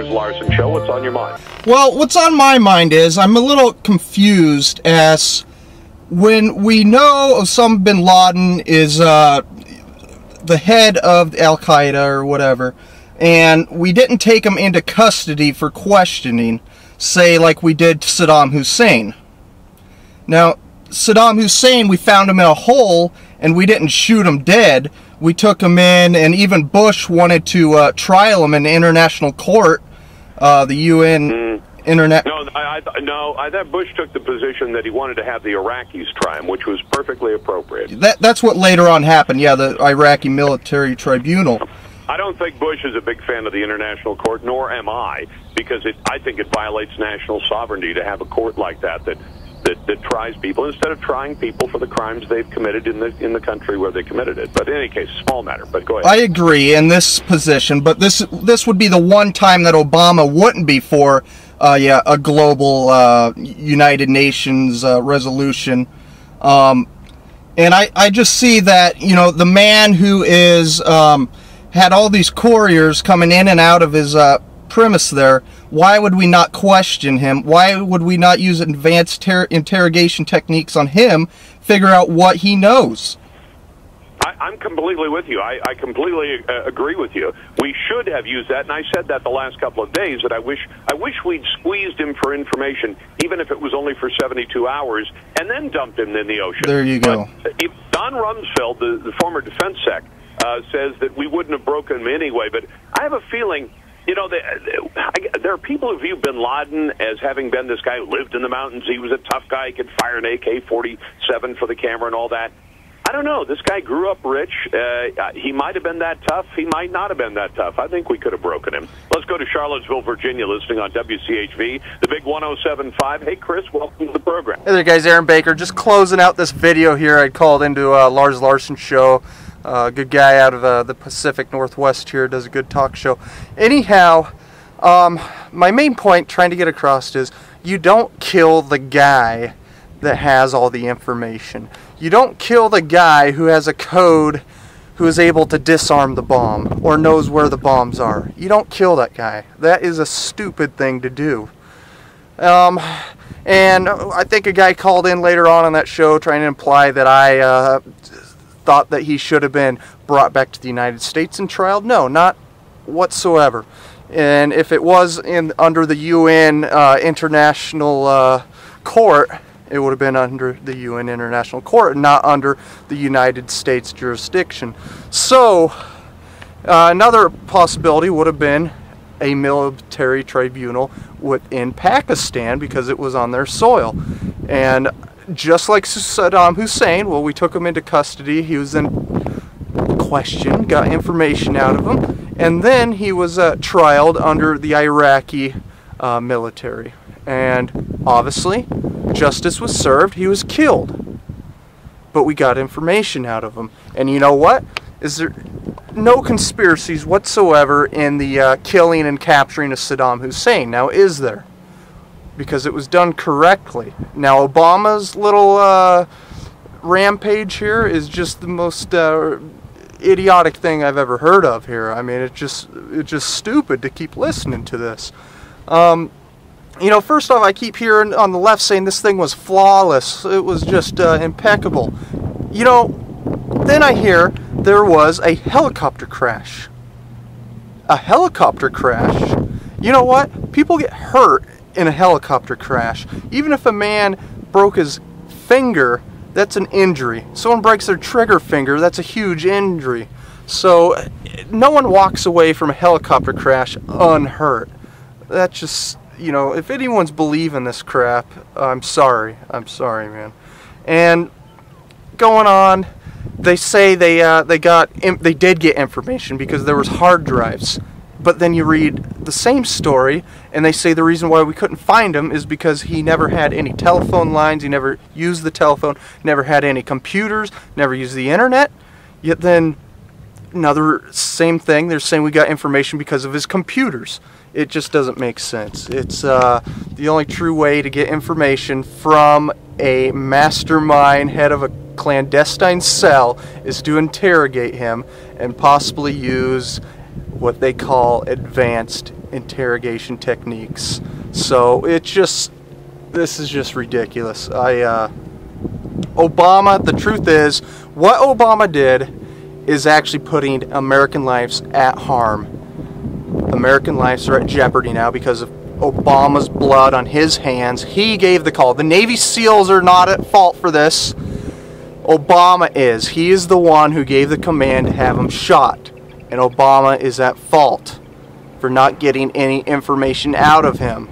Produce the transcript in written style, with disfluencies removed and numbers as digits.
Lars Larson Show. What's on your mind? Well, what's on my mind is I'm a little confused as when we know Osama Bin Laden is the head of Al-Qaeda or whatever, and we didn't take him into custody for questioning, say like we did Saddam Hussein. Now, Saddam Hussein, we found him in a hole and we didn't shoot him dead. We took him in, and even Bush wanted to trial him in international court, the UN Internet. No, I thought Bush took the position that he wanted to have the Iraqis try him, which was perfectly appropriate. That's what later on happened, yeah, the Iraqi military tribunal. I don't think Bush is a big fan of the international court, nor am I, because I think it violates national sovereignty to have a court like that tries people instead of trying people for the crimes they've committed in the country where they committed it. But in any case, small matter. But go ahead. I agree in this position, but this would be the one time that Obama wouldn't be for a global United Nations resolution. And I just see that, you know, the man who is had all these couriers coming in and out of his premise there, why would we not question him? Why would we not use advanced interrogation techniques on him, figure out what he knows? I'm completely with you. I completely agree with you. We should have used that, and I said that the last couple of days, that I wish we'd squeezed him for information, even if it was only for 72 hours, and then dumped him in the ocean. There you go. But Don Rumsfeld, the former defense sec, says that we wouldn't have broken him anyway, but I have a feeling, you know, there are people who view Bin Laden as having been this guy who lived in the mountains. He was a tough guy. He could fire an AK-47 for the camera and all that. I don't know. This guy grew up rich. He might have been that tough. He might not have been that tough. I think we could have broken him. Let's go to Charlottesville, Virginia, listening on WCHV, the big 107.5. Hey, Chris, welcome to the program. Hey there, guys. Aaron Baker. Just closing out this video here. I called into Lars Larson Show. Good guy out of the Pacific Northwest here, does a good talk show. Anyhow, my main point trying to get across is you don't kill the guy that has all the information. You don't kill the guy who has a code, who is able to disarm the bomb or knows where the bombs are. You don't kill that guy. That is a stupid thing to do. And I think a guy called in later on that show trying to imply that I thought that he should have been brought back to the United States and trialed. No, not whatsoever. And if it was under the UN International Court, it would have been under the UN International Court, not under the United States jurisdiction. So, another possibility would have been a military tribunal within Pakistan because it was on their soil. And just like Saddam Hussein, well, we took him into custody. He was then questioned, got information out of him, and then he was trialed under the Iraqi military. And obviously, justice was served. He was killed. But we got information out of him. And you know what? Is there no conspiracies whatsoever in the killing and capturing of Saddam Hussein? Now, is there? Because it was done correctly. Now, Obama's little rampage here is just the most idiotic thing I've ever heard of here. I mean, it's just stupid to keep listening to this. You know, first off, I keep hearing on the left saying this thing was flawless. It was just impeccable. You know, then I hear there was a helicopter crash. A helicopter crash? You know what? People get hurt in a helicopter crash. Even if a man broke his finger, that's an injury. Someone breaks their trigger finger, that's a huge injury. So no one walks away from a helicopter crash unhurt. That's just, you know, if anyone's believing this crap, I'm sorry, man. And going on, they say they did get information because there was hard drives. But then you read the same story, and they say the reason why we couldn't find him is because he never had any telephone lines, he never used the telephone, never had any computers, never used the internet. Yet then, another same thing, they're saying we got information because of his computers. It just doesn't make sense. It's the only true way to get information from a mastermind head of a clandestine cell is to interrogate him and possibly use what they call advanced interrogation techniques. So it's just, this is just ridiculous. Obama, the truth is, what Obama did is actually putting American lives at harm. American lives are at jeopardy now because of Obama's blood on his hands. He gave the call. The Navy SEALs are not at fault for this. Obama is. He is the one who gave the command to have him shot. And Obama is at fault for not getting any information out of him.